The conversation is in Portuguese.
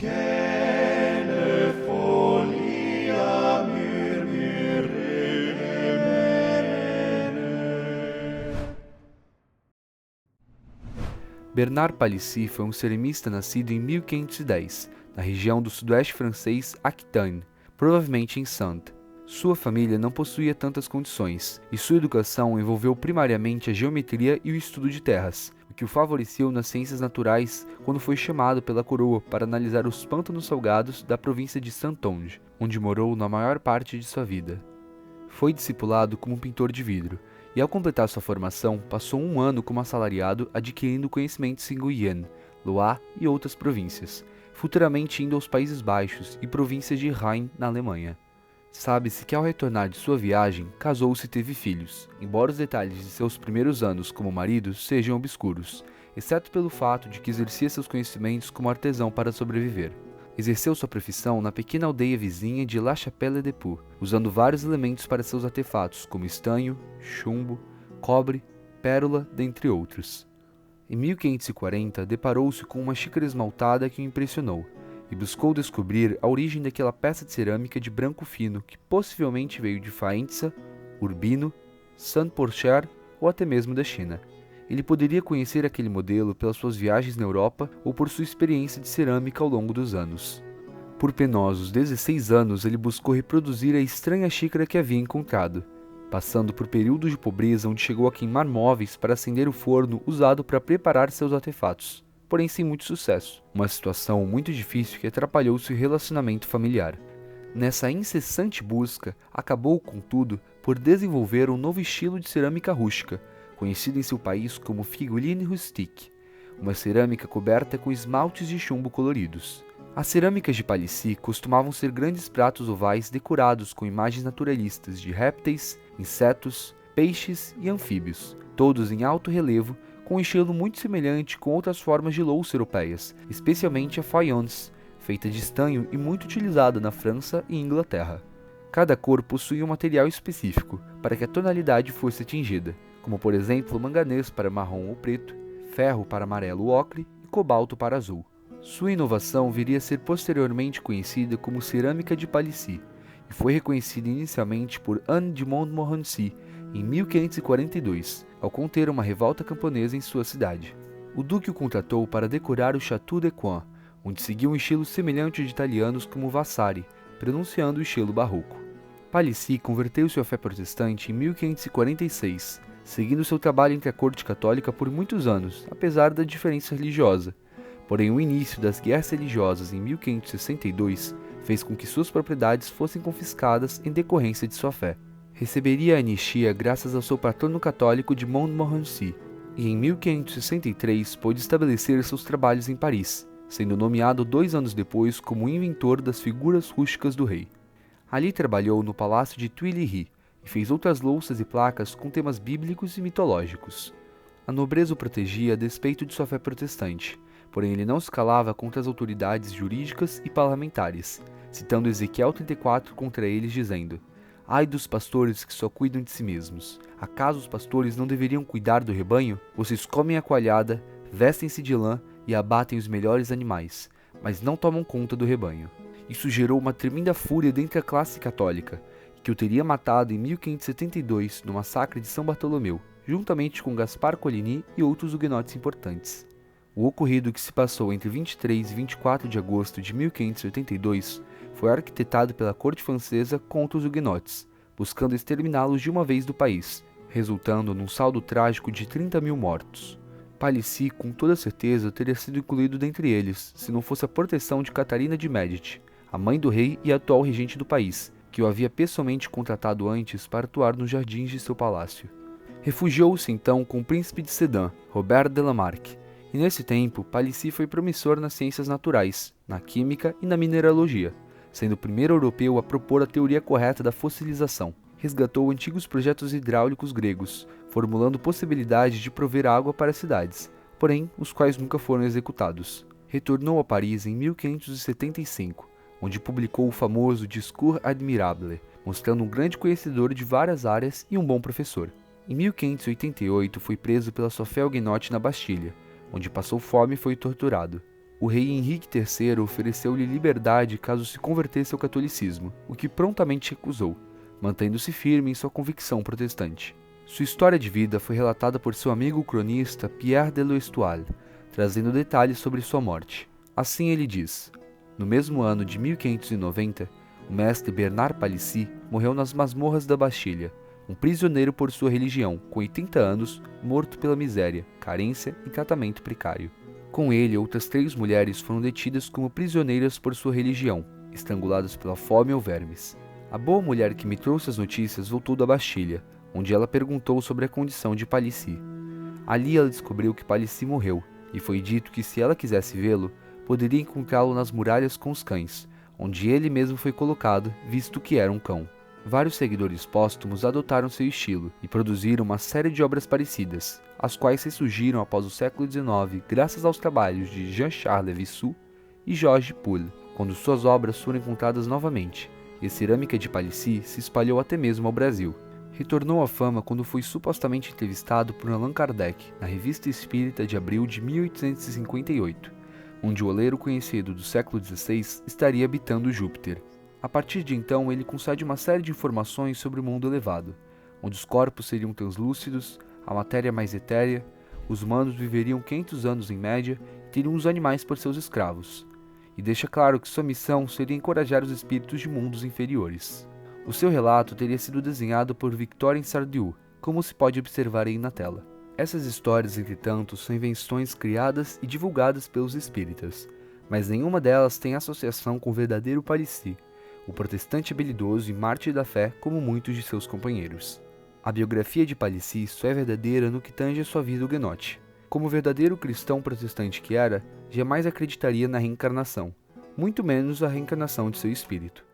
Quelle folie à murmurer le mene. Bernard Palissy foi um ceramista nascido em 1510, na região do sudoeste francês Aquitaine, provavelmente em Saintes. Sua família não possuía tantas condições, e sua educação envolveu primariamente a geometria e o estudo de terras, o que o favoreceu nas ciências naturais quando foi chamado pela coroa para analisar os pântanos salgados da província de Saintonge, onde morou na maior parte de sua vida. Foi discipulado como pintor de vidro, e ao completar sua formação, passou um ano como assalariado adquirindo conhecimentos em Guyenne, Loire e outras províncias, futuramente indo aos Países Baixos e províncias de Rhin, na Alemanha. Sabe-se que ao retornar de sua viagem, casou-se e teve filhos, embora os detalhes de seus primeiros anos como marido sejam obscuros, exceto pelo fato de que exercia seus conhecimentos como artesão para sobreviver. Exerceu sua profissão na pequena aldeia vizinha de La Chapelle-des-Pous, usando vários elementos para seus artefatos, como estanho, chumbo, cobre, pérola, dentre outros. Em 1540, deparou-se com uma xícara esmaltada que o impressionou, e buscou descobrir a origem daquela peça de cerâmica de branco fino que possivelmente veio de Faenza, Urbino, Saint-Porcher ou até mesmo da China. Ele poderia conhecer aquele modelo pelas suas viagens na Europa ou por sua experiência de cerâmica ao longo dos anos. Por penosos 16 anos, ele buscou reproduzir a estranha xícara que havia encontrado, passando por períodos de pobreza onde chegou a queimar móveis para acender o forno usado para preparar seus artefatos, porém sem muito sucesso, uma situação muito difícil que atrapalhou seu relacionamento familiar. Nessa incessante busca, acabou, contudo, por desenvolver um novo estilo de cerâmica rústica, conhecido em seu país como figuline rustique, uma cerâmica coberta com esmaltes de chumbo coloridos. As cerâmicas de Palissy costumavam ser grandes pratos ovais decorados com imagens naturalistas de répteis, insetos, peixes e anfíbios, todos em alto relevo, com um estilo muito semelhante com outras formas de louça europeias, especialmente a faience, feita de estanho e muito utilizada na França e Inglaterra. Cada cor possuía um material específico para que a tonalidade fosse atingida, como por exemplo manganês para marrom ou preto, ferro para amarelo ou ocre e cobalto para azul. Sua inovação viria a ser posteriormente conhecida como cerâmica de Palissy e foi reconhecida inicialmente por Anne de Montmorency em 1542, ao conter uma revolta camponesa em sua cidade. O duque o contratou para decorar o Château de Coin, onde seguia um estilo semelhante de italianos como Vasari, pronunciando o estilo barroco. Palissy converteu-se à fé protestante em 1546, seguindo seu trabalho entre a corte católica por muitos anos, apesar da diferença religiosa. Porém, o início das guerras religiosas em 1562 fez com que suas propriedades fossem confiscadas em decorrência de sua fé. Receberia a anistia graças ao seu patrono católico de Montmorency, e em 1563 pôde estabelecer seus trabalhos em Paris, sendo nomeado 2 anos depois como inventor das figuras rústicas do rei. Ali trabalhou no Palácio de Tuileries e fez outras louças e placas com temas bíblicos e mitológicos. A nobreza o protegia a despeito de sua fé protestante, porém ele não se calava contra as autoridades jurídicas e parlamentares, citando Ezequiel 34 contra eles, dizendo: "Ai dos pastores que só cuidam de si mesmos. Acaso os pastores não deveriam cuidar do rebanho? Vocês comem a coalhada, vestem-se de lã e abatem os melhores animais, mas não tomam conta do rebanho." Isso gerou uma tremenda fúria dentre a classe católica, que o teria matado em 1572 no massacre de São Bartolomeu, juntamente com Gaspar Coligny e outros huguenotes importantes. O ocorrido, que se passou entre 23 e 24 de agosto de 1582, foi arquitetado pela corte francesa contra os huguenotes, buscando exterminá-los de uma vez do país, resultando num saldo trágico de 30.000 mortos. Palissy, com toda certeza, teria sido incluído dentre eles, se não fosse a proteção de Catarina de Médici, a mãe do rei e atual regente do país, que o havia pessoalmente contratado antes para atuar nos jardins de seu palácio. Refugiou-se então com o príncipe de Sedan, Robert de Lamarck, e nesse tempo Palissy foi promissor nas ciências naturais, na química e na mineralogia, sendo o primeiro europeu a propor a teoria correta da fossilização. Resgatou antigos projetos hidráulicos gregos, formulando possibilidade de prover água para as cidades, porém os quais nunca foram executados. Retornou a Paris em 1575, onde publicou o famoso Discours admirable, mostrando um grande conhecedor de várias áreas e um bom professor. Em 1588 foi preso pela sua fé huguenote na Bastilha, onde passou fome e foi torturado. o rei Henrique III ofereceu-lhe liberdade caso se convertesse ao catolicismo, o que prontamente recusou, mantendo-se firme em sua convicção protestante. Sua história de vida foi relatada por seu amigo cronista Pierre de l'Estoile, trazendo detalhes sobre sua morte. Assim ele diz: no mesmo ano de 1590, o mestre Bernard Palissy morreu nas masmorras da Bastilha, um prisioneiro por sua religião, com 80 anos, morto pela miséria, carência e tratamento precário. Com ele, outras 3 mulheres foram detidas como prisioneiras por sua religião, estranguladas pela fome ou vermes. A boa mulher que me trouxe as notícias voltou da Bastilha, onde ela perguntou sobre a condição de Palissy. Ali ela descobriu que Palissy morreu, e foi dito que se ela quisesse vê-lo, poderia encontrá-lo nas muralhas com os cães, onde ele mesmo foi colocado, visto que era um cão. Vários seguidores póstumos adotaram seu estilo e produziram uma série de obras parecidas, as quais ressurgiram após o século XIX graças aos trabalhos de Jean-Charles Levissoux e Georges Poul, quando suas obras foram encontradas novamente, e a cerâmica de Palissy se espalhou até mesmo ao Brasil. Retornou à fama quando foi supostamente entrevistado por Allan Kardec na Revista Espírita de abril de 1858, onde o oleiro conhecido do século XVI estaria habitando Júpiter. A partir de então, ele concede uma série de informações sobre o mundo elevado, onde os corpos seriam translúcidos, a matéria mais etérea, os humanos viveriam 500 anos em média e teriam os animais por seus escravos, e deixa claro que sua missão seria encorajar os espíritos de mundos inferiores. O seu relato teria sido desenhado por Victorien Sardiou, como se pode observar aí na tela. Essas histórias, entretanto, são invenções criadas e divulgadas pelos espíritas, mas nenhuma delas tem associação com o verdadeiro Palissy, o protestante habilidoso e mártir da fé como muitos de seus companheiros. A biografia de Palissy só é verdadeira no que tange a sua vida huguenote. Como verdadeiro cristão protestante que era, jamais acreditaria na reencarnação, muito menos a reencarnação de seu espírito.